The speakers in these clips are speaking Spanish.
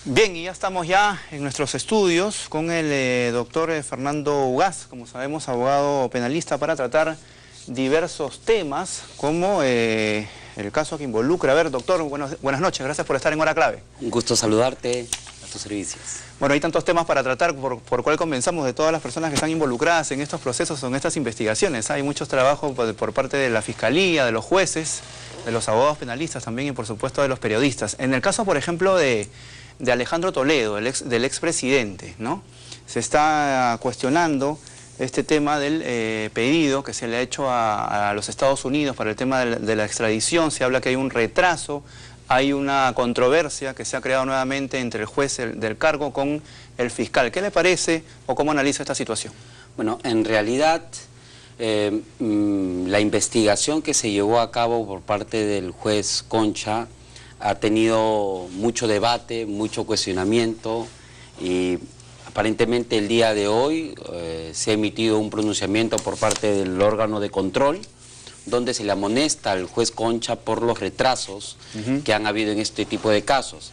Bien, y ya estamos en nuestros estudios con el doctor Fernando Ugaz, como sabemos, abogado penalista, para tratar diversos temas, como el caso que involucra. A ver, doctor, buenas noches, gracias por estar en Hora Clave. Un gusto saludarte, a tus servicios. Bueno, hay tantos temas para tratar, por cuál comenzamos, de todas las personas que están involucradas en estos procesos o en estas investigaciones. Hay muchos trabajos por parte de la Fiscalía, de los jueces, de los abogados penalistas también y por supuesto de los periodistas. En el caso, por ejemplo, de Alejandro Toledo, del expresidente, ¿no? Se está cuestionando este tema del pedido que se le ha hecho a los Estados Unidos para el tema de la extradición. Se habla que hay un retraso, hay una controversia que se ha creado nuevamente entre el juez del cargo con el fiscal. ¿Qué le parece o cómo analiza esta situación? Bueno, en realidad la investigación que se llevó a cabo por parte del juez Concha ha tenido mucho debate, mucho cuestionamiento y aparentemente el día de hoy se ha emitido un pronunciamiento por parte del órgano de control donde se le amonesta al juez Concha por los retrasos que han habido en este tipo de casos.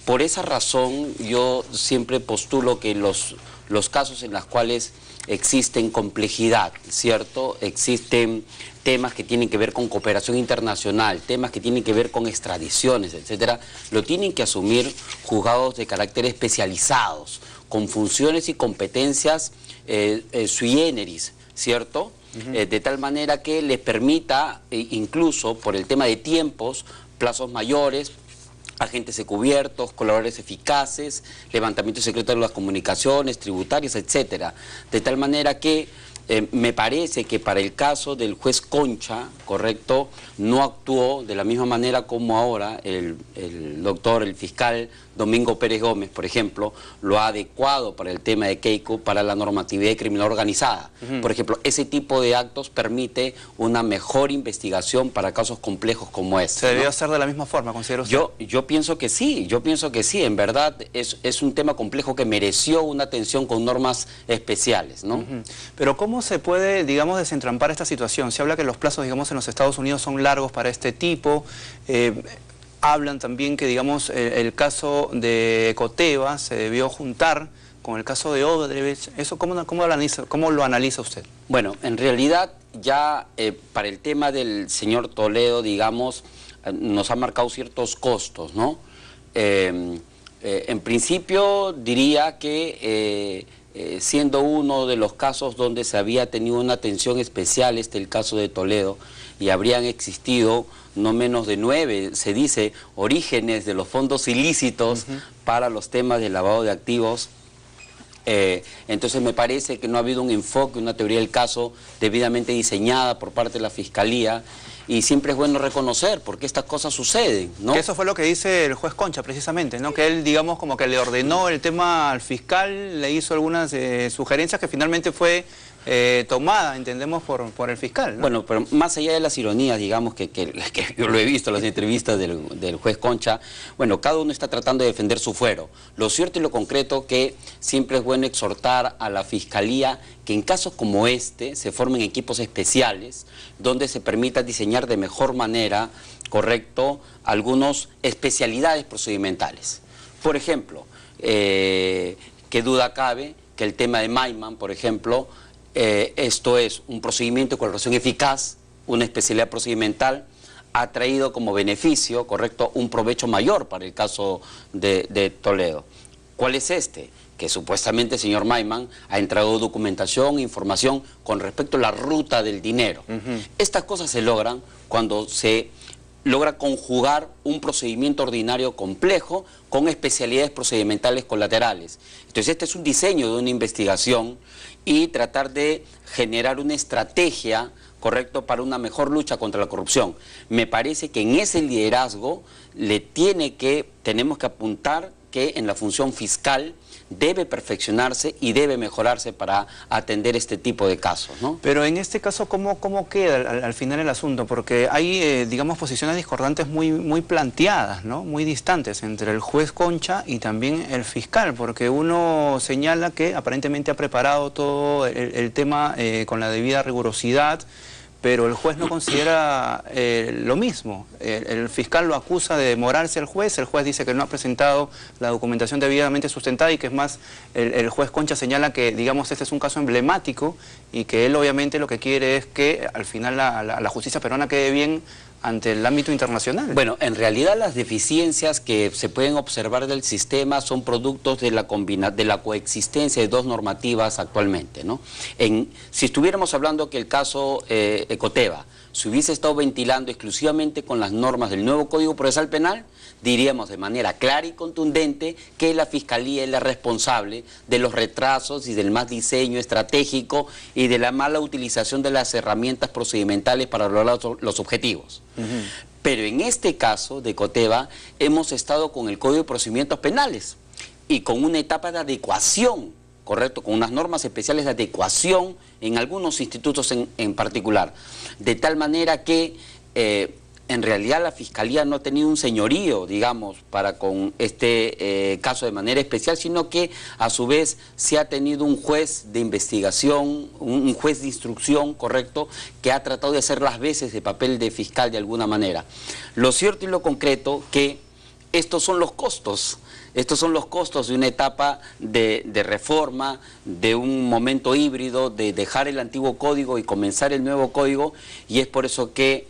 Por esa razón yo siempre postulo que los casos en los cuales existen complejidad, ¿cierto? Existen temas que tienen que ver con cooperación internacional, temas que tienen que ver con extradiciones, etcétera, lo tienen que asumir juzgados de carácter especializados, con funciones y competencias sui generis, ¿cierto? De tal manera que les permita, incluso por el tema de tiempos, plazos mayores, agentes encubiertos, colaboradores eficaces, levantamiento secreto de las comunicaciones, tributarias, etcétera. De tal manera que me parece que para el caso del juez Concha, correcto, no actuó de la misma manera como ahora el fiscal Domingo Pérez Gómez, por ejemplo, lo ha adecuado para el tema de Keiko, para la normatividad de criminalidad organizada. Por ejemplo, ese tipo de actos permite una mejor investigación para casos complejos como este. ¿Se debió hacer de la misma forma, considera usted? Yo pienso que sí, en verdad es un tema complejo que mereció una atención con normas especiales, ¿no? Pero ¿cómo se puede, digamos, desentrampar esta situación? Se habla que los plazos, digamos, en los Estados Unidos son largos para este tipo. Hablan también que, digamos, el caso de Ecoteva se debió juntar con el caso de Odebrecht. ¿Eso cómo lo analiza usted? Bueno, en realidad ya para el tema del señor Toledo, digamos, nos ha marcado ciertos costos, ¿no? En principio diría que siendo uno de los casos donde se había tenido una atención especial, el caso de Toledo, y habrían existido no menos de 9, se dice, orígenes de los fondos ilícitos para los temas de lavado de activos. Entonces me parece que no ha habido un enfoque, una teoría del caso debidamente diseñada por parte de la Fiscalía, y siempre es bueno reconocer por qué estas cosas suceden, ¿no? Que eso fue lo que dice el juez Concha precisamente, ¿no? Que él, digamos, como que le ordenó el tema al fiscal, le hizo algunas sugerencias que finalmente fue tomada, entendemos, por el fiscal, ¿no? Bueno, pero más allá de las ironías, digamos, que yo lo he visto en las entrevistas del juez Concha, bueno, cada uno está tratando de defender su fuero. Lo cierto y lo concreto que siempre es bueno exhortar a la Fiscalía que en casos como este se formen equipos especiales donde se permita diseñar de mejor manera, correcto, algunas especialidades procedimentales. Por ejemplo, qué duda cabe que el tema de Maiman, por ejemplo, esto es un procedimiento de colaboración eficaz, una especialidad procedimental, ha traído como beneficio, correcto, un provecho mayor para el caso de Toledo. ¿Cuál es este? Que supuestamente el señor Maiman ha entregado documentación, información con respecto a la ruta del dinero. Estas cosas se logran cuando se logra conjugar un procedimiento ordinario complejo con especialidades procedimentales colaterales. Entonces este es un diseño de una investigación y tratar de generar una estrategia, correcto, para una mejor lucha contra la corrupción. Me parece que en ese liderazgo tenemos que apuntar que en la función fiscal debe perfeccionarse y debe mejorarse para atender este tipo de casos, ¿no? Pero en este caso, ¿cómo queda al final el asunto? Porque hay, digamos, posiciones discordantes muy planteadas, ¿no? Muy distantes entre el juez Concha y también el fiscal, porque uno señala que aparentemente ha preparado todo el tema con la debida rigurosidad, pero el juez no considera lo mismo. El fiscal lo acusa de demorarse al juez, el juez dice que no ha presentado la documentación debidamente sustentada y que es más, el juez Concha señala que, digamos, este es un caso emblemático y que él obviamente lo que quiere es que al final la justicia peruana quede bien ante el ámbito internacional. Bueno, en realidad las deficiencias que se pueden observar del sistema son productos de la coexistencia de dos normativas actualmente, ¿no? Si estuviéramos hablando que el caso Ecoteva se hubiese estado ventilando exclusivamente con las normas del nuevo Código Procesal Penal, diríamos de manera clara y contundente que la Fiscalía es la responsable de los retrasos y del mal diseño estratégico y de la mala utilización de las herramientas procedimentales para lograr los objetivos. Pero en este caso de Ecoteva hemos estado con el Código de Procedimientos Penales y con una etapa de adecuación, correcto, con unas normas especiales de adecuación en algunos institutos en particular, de tal manera que en realidad la Fiscalía no ha tenido un señorío, digamos, para con este caso de manera especial, sino que a su vez se ha tenido un juez de investigación, un juez de instrucción, correcto, que ha tratado de hacer las veces de papel de fiscal de alguna manera. Lo cierto y lo concreto que estos son los costos. Estos son los costos de una etapa de reforma, de un momento híbrido, de dejar el antiguo código y comenzar el nuevo código, y es por eso que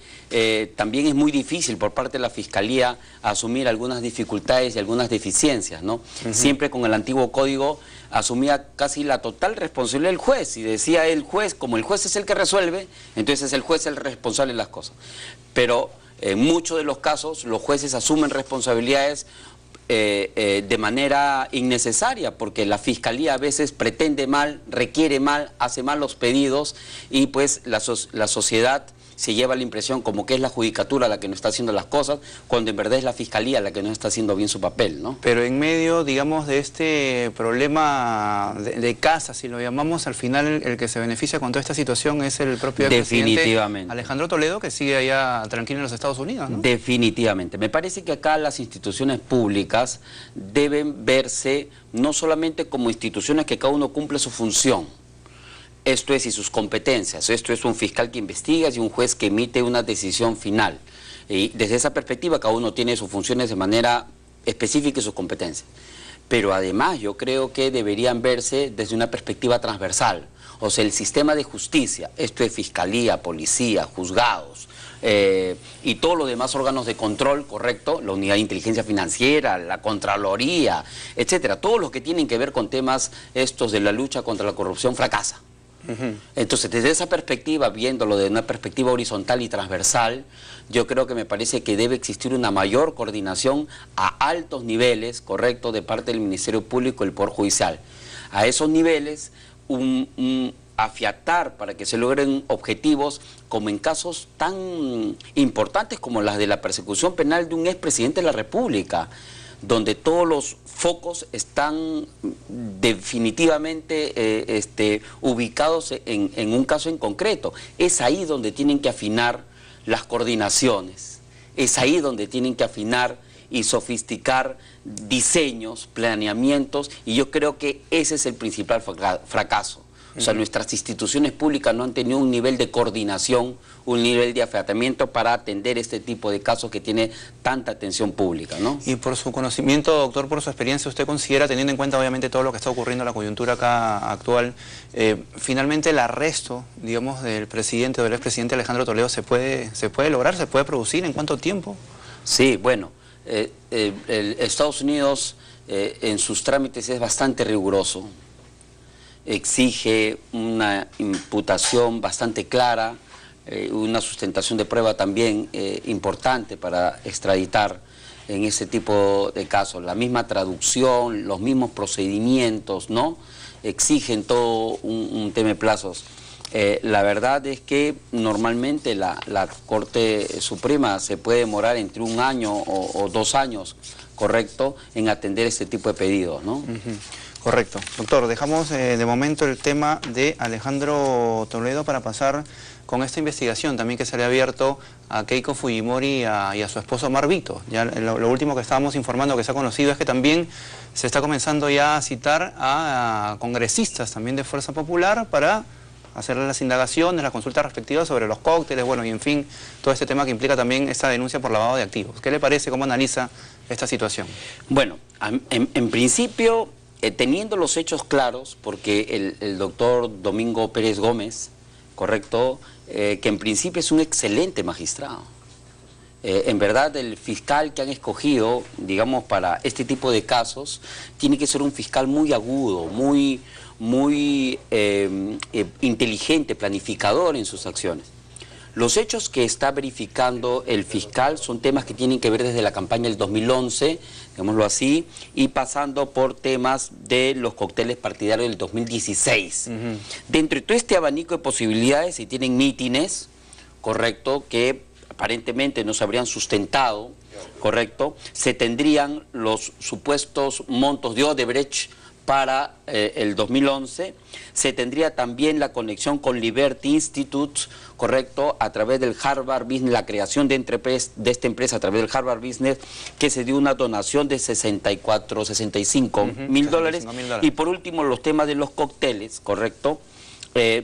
también es muy difícil por parte de la Fiscalía asumir algunas dificultades y algunas deficiencias, ¿no? Siempre con el antiguo código asumía casi la total responsabilidad del juez, y decía el juez, como el juez es el que resuelve, entonces el juez es el responsable de las cosas. Pero en muchos de los casos los jueces asumen responsabilidades de manera innecesaria, porque la Fiscalía a veces pretende mal, requiere mal, hace mal los pedidos, y pues la sociedad se lleva la impresión como que es la judicatura la que no está haciendo las cosas, cuando en verdad es la Fiscalía la que no está haciendo bien su papel, ¿no? Pero en medio, digamos, de este problema de casa, si lo llamamos, al final el que se beneficia con toda esta situación es el propio presidente Alejandro Toledo, que sigue allá tranquilo en los Estados Unidos, ¿no? Definitivamente. Me parece que acá las instituciones públicas deben verse no solamente como instituciones que cada uno cumple su función, esto es, y sus competencias. Esto es un fiscal que investiga y un juez que emite una decisión final. Y desde esa perspectiva cada uno tiene sus funciones de manera específica y sus competencias. Pero además yo creo que deberían verse desde una perspectiva transversal. O sea, el sistema de justicia, esto es fiscalía, policía, juzgados, y todos los demás órganos de control, correcto, la unidad de inteligencia financiera, la Contraloría, etcétera, todos los que tienen que ver con temas estos de la lucha contra la corrupción fracasa. Entonces, desde esa perspectiva, viéndolo de una perspectiva horizontal y transversal, yo creo que me parece que debe existir una mayor coordinación a altos niveles, correcto, de parte del Ministerio Público y el Poder Judicial. A esos niveles, afiatar para que se logren objetivos, como en casos tan importantes como las de la persecución penal de un expresidente de la República, donde todos los focos están definitivamente ubicados en un caso en concreto. Es ahí donde tienen que afinar las coordinaciones, es ahí donde tienen que afinar y sofisticar diseños, planeamientos, y yo creo que ese es el principal fracaso. O sea, nuestras instituciones públicas no han tenido un nivel de coordinación, un nivel de afiatamiento para atender este tipo de casos que tiene tanta atención pública, ¿no? Y por su conocimiento, doctor, por su experiencia, ¿usted considera, teniendo en cuenta obviamente todo lo que está ocurriendo en la coyuntura acá actual, finalmente el arresto, digamos, del presidente o del expresidente Alejandro Toledo se puede lograr, se puede producir? ¿En cuánto tiempo? Sí, bueno, Estados Unidos en sus trámites es bastante riguroso. Exige una imputación bastante clara, una sustentación de prueba también importante para extraditar en ese tipo de casos. La misma traducción, los mismos procedimientos, ¿no? Exigen todo un tema de plazos. La verdad es que normalmente la Corte Suprema se puede demorar entre 1 año o 2 años, correcto, en atender este tipo de pedidos, ¿no? Correcto. Doctor, dejamos de momento el tema de Alejandro Toledo para pasar con esta investigación también que se le ha abierto a Keiko Fujimori y a su esposo Omar Brito. Ya lo último que estábamos informando que se ha conocido es que también se está comenzando ya a citar a congresistas también de Fuerza Popular para hacerle las indagaciones, las consultas respectivas sobre los cócteles, bueno, y en fin, todo este tema que implica también esta denuncia por lavado de activos. ¿Qué le parece? ¿Cómo analiza esta situación? Bueno, en principio, teniendo los hechos claros, porque el doctor Domingo Pérez Gómez, correcto, que en principio es un excelente magistrado. En verdad, el fiscal que han escogido, digamos, para este tipo de casos, tiene que ser un fiscal muy agudo, muy inteligente, planificador en sus acciones. Los hechos que está verificando el fiscal son temas que tienen que ver desde la campaña del 2011, digámoslo así, y pasando por temas de los cócteles partidarios del 2016. Dentro de todo este abanico de posibilidades, se tienen mítines, correcto, que aparentemente no se habrían sustentado, correcto, se tendrían los supuestos montos de Odebrecht para el 2011, se tendría también la conexión con Liberty Institute, correcto, a través del Harvard Business, la creación de esta empresa a través del Harvard Business, que se dio una donación de 65 mil dólares, y por último los temas de los cócteles, correcto,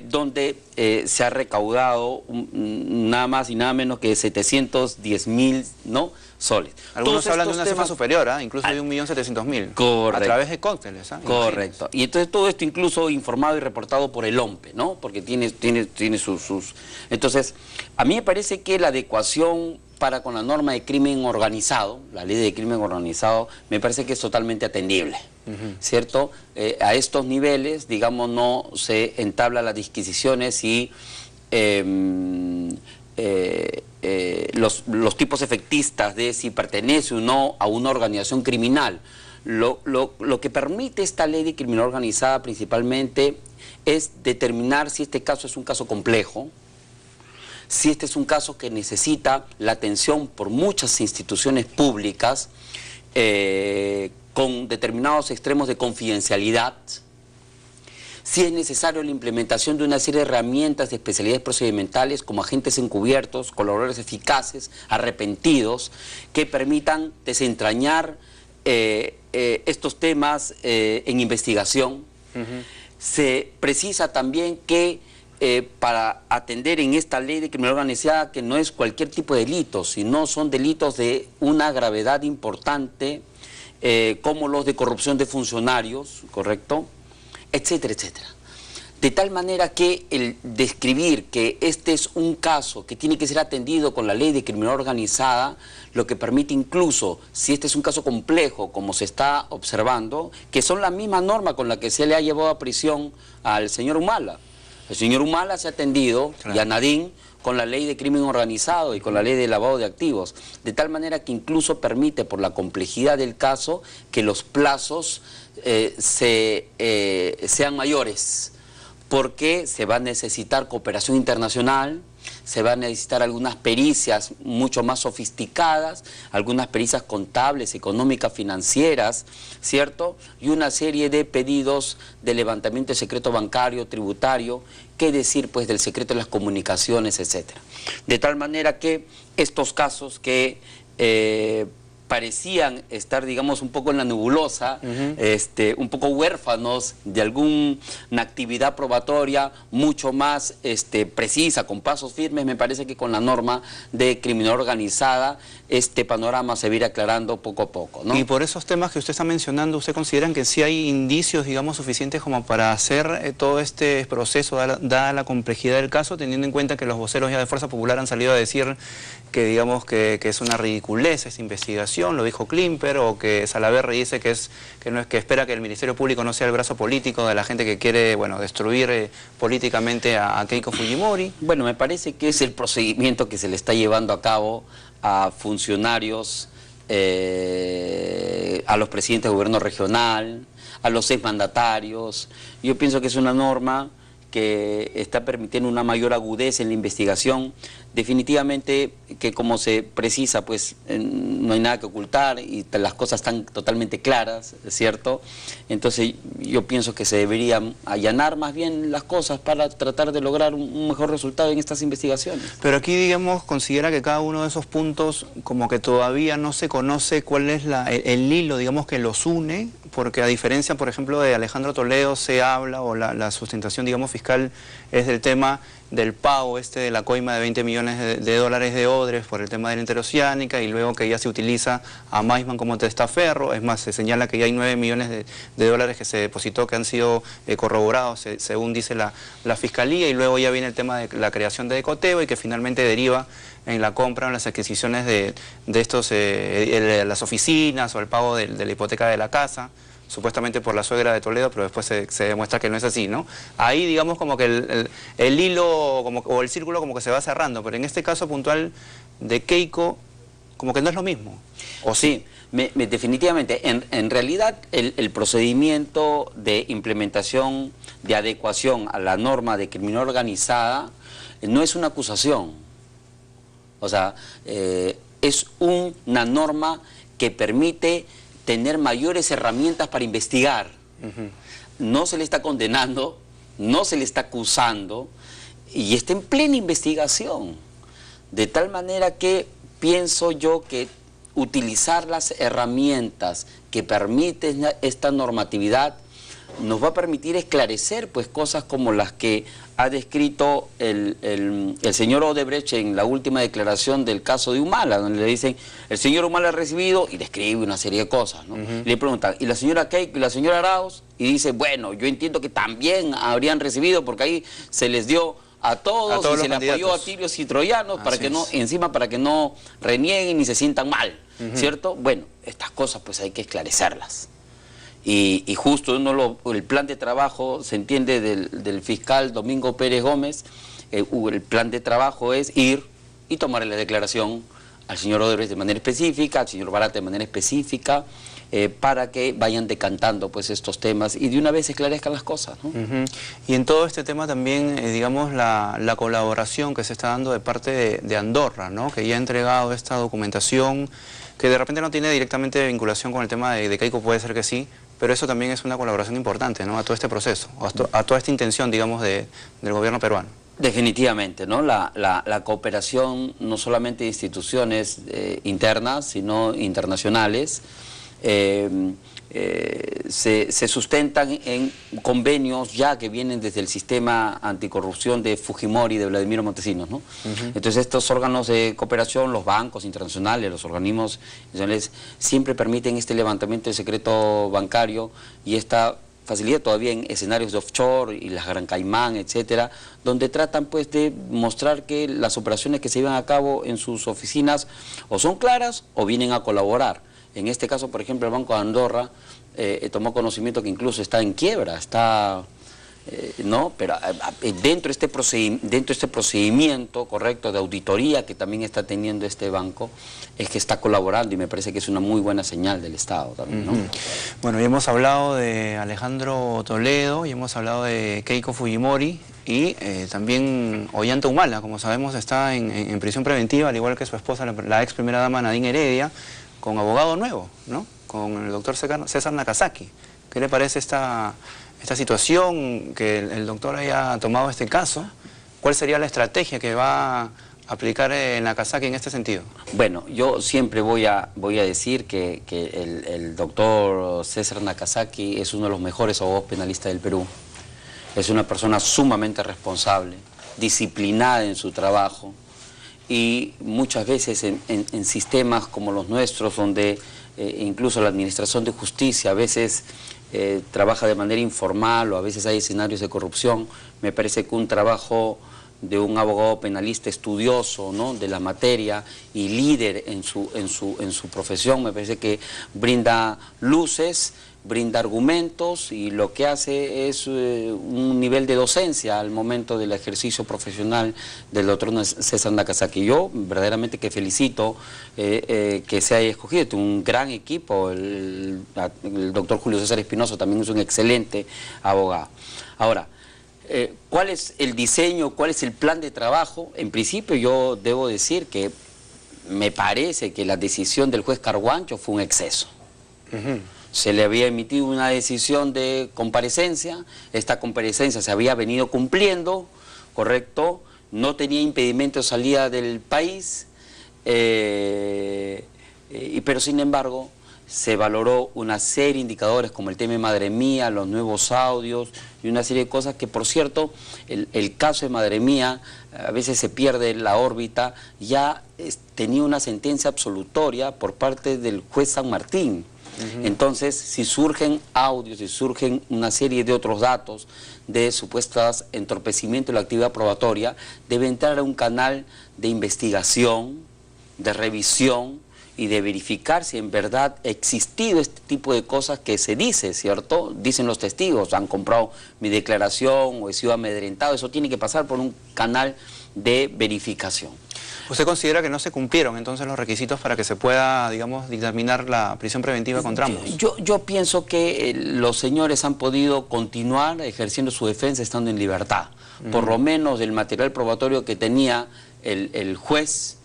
donde se ha recaudado nada más y nada menos que 710.000, ¿no?, soles. Algunos hablan de una cifra superior, incluso de 1.700.000. Correcto. A través de cócteles. Correcto. Y entonces todo esto incluso informado y reportado por el OMPE, ¿no? Porque tiene sus... Entonces, a mí me parece que la adecuación para con la norma de crimen organizado, la ley de crimen organizado, me parece que es totalmente atendible, ¿cierto? A estos niveles, digamos, no se entabla las disquisiciones y los tipos efectistas de si pertenece o no a una organización criminal. Lo que permite esta ley de criminalidad organizada principalmente es determinar si este caso es un caso complejo, si este es un caso que necesita la atención por muchas instituciones públicas con determinados extremos de confidencialidad, si es necesario la implementación de una serie de herramientas de especialidades procedimentales como agentes encubiertos, colaboradores eficaces, arrepentidos, que permitan desentrañar estos temas en investigación. Se precisa también que para atender en esta ley de criminalidad organizada que no es cualquier tipo de delito, sino son delitos de una gravedad importante, como los de corrupción de funcionarios, ¿correcto?, etcétera, etcétera. De tal manera que el describir que este es un caso que tiene que ser atendido con la ley de criminalidad organizada, lo que permite incluso, si este es un caso complejo, como se está observando, que son la misma norma con la que se le ha llevado a prisión al señor Humala. El señor Humala se ha atendido, claro, y a Nadine, con la ley de crimen organizado y con la ley de lavado de activos, de tal manera que incluso permite, por la complejidad del caso, que los plazos sean mayores, porque se va a necesitar cooperación internacional, se van a necesitar algunas pericias mucho más sofisticadas, algunas pericias contables, económicas, financieras, ¿cierto? Y una serie de pedidos de levantamiento de secreto bancario, tributario, qué decir pues del secreto de las comunicaciones, etcétera. De tal manera que estos casos que parecían estar, digamos, un poco en la nebulosa, un poco huérfanos de alguna actividad probatoria mucho más precisa, con pasos firmes, me parece que con la norma de criminalidad organizada este panorama se va a ir aclarando poco a poco, ¿no? Y por esos temas que usted está mencionando, ¿usted considera que sí hay indicios, digamos, suficientes como para hacer todo este proceso, dada la complejidad del caso, teniendo en cuenta que los voceros ya de Fuerza Popular han salido a decir que, digamos, que es una ridiculez esta investigación, lo dijo Klimper, o que Salaverry dice que espera que el Ministerio Público no sea el brazo político de la gente que quiere, bueno, destruir políticamente a Keiko Fujimori? Bueno, me parece que es el procedimiento que se le está llevando a cabo a funcionarios, a los presidentes de gobierno regional, a los exmandatarios. Yo pienso que es una norma que está permitiendo una mayor agudeza en la investigación. Definitivamente que, como se precisa, pues no hay nada que ocultar y las cosas están totalmente claras, ¿cierto? Entonces yo pienso que se deberían allanar más bien las cosas para tratar de lograr un mejor resultado en estas investigaciones. Pero aquí, digamos, considera que cada uno de esos puntos como que todavía no se conoce cuál es el hilo, digamos, que los une, porque a diferencia, por ejemplo, de Alejandro Toledo se habla, o la sustentación, digamos, fiscal es del tema del pago de la coima de 20 millones de dólares de Odebrecht por el tema de la interoceánica, y luego que ya se utiliza a Maisman como testaferro. Es más, se señala que ya hay 9 millones de dólares que se depositó, que han sido corroborados, según dice la Fiscalía, y luego ya viene el tema de la creación de Ecoteo, y que finalmente deriva en la compra o en las adquisiciones de las oficinas o el pago de la hipoteca de la casa, supuestamente por la suegra de Toledo, pero después se demuestra que no es así, ¿no? Ahí, digamos, como que el hilo o el círculo como que se va cerrando, pero en este caso puntual de Keiko, como que no es lo mismo. ¿O sí? Definitivamente, en realidad el procedimiento de implementación, de adecuación a la norma de criminalidad organizada, no es una acusación. O sea, es una norma que permite tener mayores herramientas para investigar. No se le está condenando, no se le está acusando, y está en plena investigación. De tal manera que pienso yo que utilizar las herramientas que permiten esta normatividad nos va a permitir esclarecer pues cosas como las que ha descrito el señor Odebrecht en la última declaración del caso de Humala, donde le dicen, el señor Humala ha recibido, y describe una serie de cosas, ¿no? Le preguntan, ¿y la señora Keiko y la señora Arauz? Y dice, bueno, yo entiendo que también habrían recibido, porque ahí se les dio a todos y se le apoyó a tirios y troyanos, para que no, encima para que no renieguen ni se sientan mal, ¿cierto? Bueno, estas cosas pues hay que esclarecerlas. Y justo el plan de trabajo, se entiende, del fiscal Domingo Pérez Gómez, el plan de trabajo es ir y tomarle la declaración al señor Odebrecht de manera específica, al señor Barata de manera específica, para que vayan decantando pues estos temas y de una vez esclarezcan las cosas, ¿no? Y en todo este tema también, digamos, la colaboración que se está dando de parte de Andorra, ¿no? Que ya ha entregado esta documentación, que de repente no tiene directamente vinculación con el tema de Keiko, puede ser que sí, pero eso también es una colaboración importante, ¿no? A todo este proceso, a toda esta intención, digamos, del gobierno peruano. Definitivamente, ¿no? La cooperación no solamente de instituciones internas, sino internacionales, se sustentan en convenios ya que vienen desde el sistema anticorrupción de Fujimori y de Vladimiro Montesinos, ¿no? Entonces estos órganos de cooperación, los bancos internacionales, los organismos internacionales, siempre permiten este levantamiento de secreto bancario y esta facilidad todavía en escenarios de offshore y las Gran Caimán, etcétera, donde tratan pues de mostrar que las operaciones que se llevan a cabo en sus oficinas o son claras o vienen a colaborar. En este caso, por ejemplo, el Banco de Andorra tomó conocimiento que incluso está en quiebra, está, ¿no? Pero dentro de este procedimiento correcto de auditoría que también está teniendo este banco, es que está colaborando y me parece que es una muy buena señal del Estado también, ¿no? Bueno, ya hemos hablado de Alejandro Toledo, y hemos hablado de Keiko Fujimori, y también Ollanta Humala, como sabemos, está en prisión preventiva, al igual que su esposa, la ex primera dama Nadine Heredia, con abogado nuevo, ¿no? Con el doctor César Nakazaki. ¿Qué le parece esta situación, que el doctor haya tomado este caso? ¿Cuál sería la estrategia que va a aplicar Nakazaki en este sentido? Bueno, yo siempre voy a decir que el doctor César Nakazaki es uno de los mejores abogados penalistas del Perú. Es una persona sumamente responsable, disciplinada en su trabajo, y muchas veces en sistemas como los nuestros, donde incluso la administración de justicia a veces trabaja de manera informal o a veces hay escenarios de corrupción, me parece que un trabajo de un abogado penalista estudioso, ¿no?, de la materia y líder en su profesión, me parece que brinda luces, brinda argumentos, y lo que hace es un nivel de docencia al momento del ejercicio profesional del doctor César Nakazaki. Yo verdaderamente que felicito que se haya escogido. Tiene un gran equipo, el doctor Julio César Espinosa también es un excelente abogado. Ahora, ¿cuál es el diseño, cuál es el plan de trabajo? En principio yo debo decir que me parece que la decisión del juez Carguancho fue un exceso. Se le había emitido una decisión de comparecencia, esta comparecencia se había venido cumpliendo, ¿correcto? No tenía impedimento de salida del país, pero sin embargo se valoró una serie de indicadores como el tema de Madre Mía, los nuevos audios y una serie de cosas que, por cierto, el caso de Madre Mía a veces se pierde la órbita, ya tenía una sentencia absolutoria por parte del juez San Martín. Entonces, si surgen audios, si surgen una serie de otros datos de supuestos entorpecimiento de la actividad probatoria, debe entrar a un canal de investigación, de revisión y de verificar si en verdad ha existido este tipo de cosas que se dice, ¿cierto? Dicen los testigos, han comprado mi declaración o he sido amedrentado. Eso tiene que pasar por un canal de verificación. ¿Usted considera que no se cumplieron entonces los requisitos para que se pueda, digamos, dictaminar la prisión preventiva contra ambos? Yo pienso que los señores han podido continuar ejerciendo su defensa estando en libertad. Por lo menos el material probatorio que tenía el juez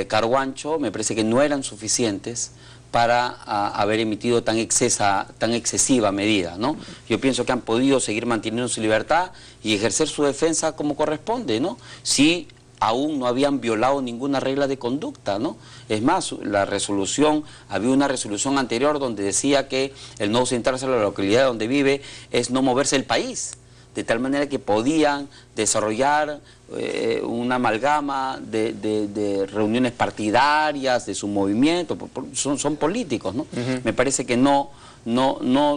Carguancho me parece que no eran suficientes para haber emitido tan excesiva medida, ¿no? Yo pienso que han podido seguir manteniendo su libertad y ejercer su defensa como corresponde, ¿no? Si aún no habían violado ninguna regla de conducta, ¿no? Es más, había una resolución anterior donde decía que el no ausentarse a la localidad donde vive es no moverse del país, de tal manera que podían desarrollar una amalgama de reuniones partidarias, de su movimiento, son políticos, ¿no? Me parece que no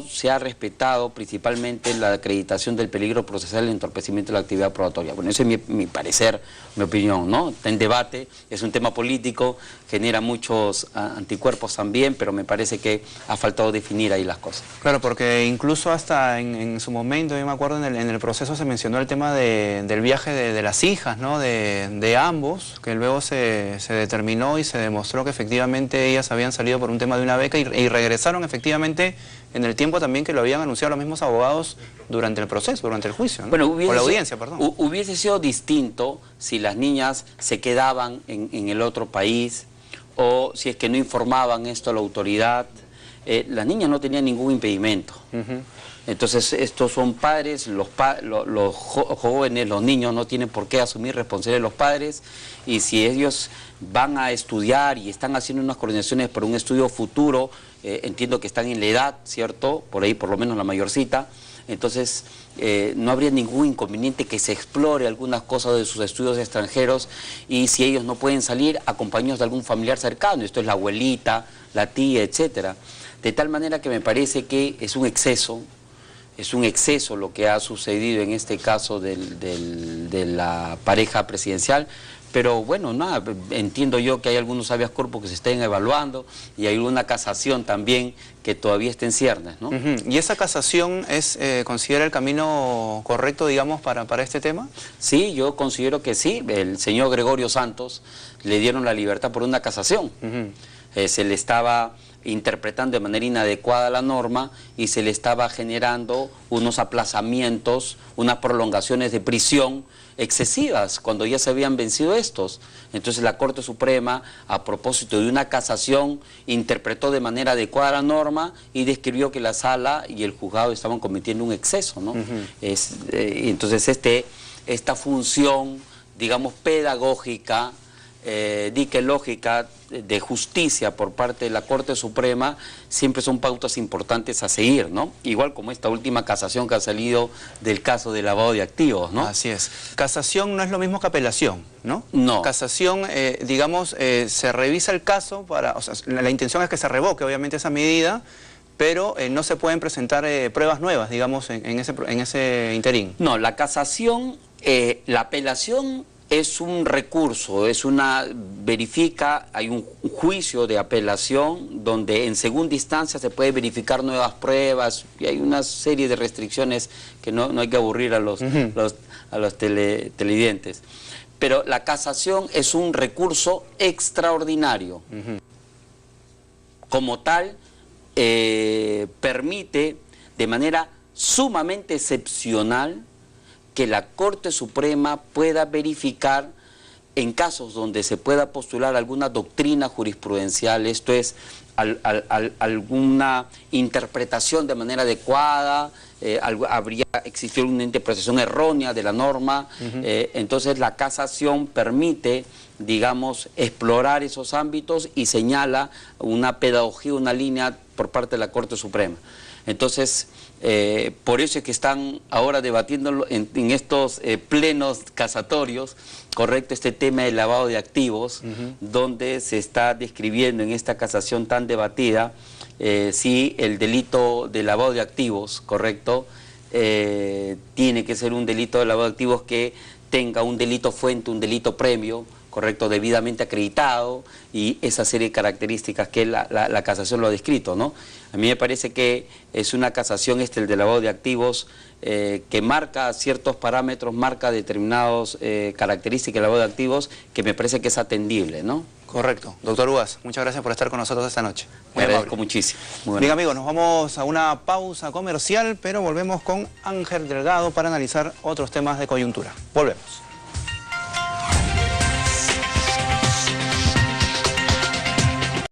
se ha respetado principalmente la acreditación del peligro procesal y el entorpecimiento de la actividad probatoria. Bueno, ese es mi parecer, mi opinión, ¿no? Está en debate, es un tema político, genera muchos anticuerpos también, pero me parece que ha faltado definir ahí las cosas. Claro, porque incluso hasta en su momento, yo me acuerdo en el proceso se mencionó el tema del viaje de las hijas, ¿no? De ambos, que luego se determinó y se demostró que efectivamente ellas habían salido por un tema de una beca y regresaron efectivamente en el tiempo también que lo habían anunciado los mismos abogados durante el proceso, durante el juicio, ¿no? Bueno, o la audiencia, perdón. Hubiese sido distinto si las niñas se quedaban en el otro país o si es que no informaban esto a la autoridad. Las niñas no tenían ningún impedimento. Entonces, estos son padres, los jóvenes, los niños no tienen por qué asumir responsabilidad de los padres, y si ellos van a estudiar y están haciendo unas coordinaciones para un estudio futuro, entiendo que están en la edad, ¿cierto? Por ahí por lo menos la mayorcita, entonces no habría ningún inconveniente que se explore algunas cosas de sus estudios extranjeros, y si ellos no pueden salir, acompañados de algún familiar cercano, esto es la abuelita, la tía, etcétera. De tal manera que me parece que es un exceso lo que ha sucedido en este caso de la pareja presidencial, pero bueno, nada, entiendo yo que hay algunos habeas corpus que se estén evaluando y hay una casación también que todavía está en ciernes, ¿no? ¿Y esa casación considera el camino correcto, digamos, para este tema? Sí, yo considero que sí. El señor Gregorio Santos le dieron la libertad por una casación. Se le estaba interpretando de manera inadecuada la norma y se le estaba generando unos aplazamientos, unas prolongaciones de prisión excesivas cuando ya se habían vencido estos. Entonces la Corte Suprema, a propósito de una casación, interpretó de manera adecuada la norma y describió que la sala y el juzgado estaban cometiendo un exceso, ¿no? Entonces esta función, digamos, pedagógica, lógica de justicia por parte de la Corte Suprema siempre son pautas importantes a seguir, ¿no? Igual como esta última casación que ha salido del caso de lavado de activos, ¿no? Así es. Casación no es lo mismo que apelación, ¿no? No. Casación, digamos, se revisa el caso o sea, la intención es que se revoque obviamente esa medida, pero no se pueden presentar pruebas nuevas, digamos, en ese interín. No, la casación, la apelación es un recurso, hay un juicio de apelación donde en segunda instancia se puede verificar nuevas pruebas y hay una serie de restricciones que no hay que aburrir a los televidentes. Pero la casación es un recurso extraordinario. Como tal, permite de manera sumamente excepcional que la Corte Suprema pueda verificar en casos donde se pueda postular alguna doctrina jurisprudencial, esto es, alguna interpretación de manera adecuada, habría existido una interpretación errónea de la norma, entonces la casación permite, digamos, explorar esos ámbitos y señala una pedagogía, una línea por parte de la Corte Suprema. Entonces, por eso es que están ahora debatiendo en estos plenos casatorios, correcto, este tema del lavado de activos, donde se está describiendo en esta casación tan debatida si el delito de lavado de activos, correcto, tiene que ser un delito de lavado de activos que tenga un delito fuente, un delito premio, correcto, debidamente acreditado, y esa serie de características que la casación lo ha descrito, ¿no? A mí me parece que es una casación el de lavado de activos que marca ciertos parámetros, marca determinadas características del lavado de activos que me parece que es atendible, ¿no? Correcto. Doctor Uvas, muchas gracias por estar con nosotros esta noche. Muy agradezco muchísimo. Bien, amigos, nos vamos a una pausa comercial, pero volvemos con Ángel Delgado para analizar otros temas de coyuntura. Volvemos.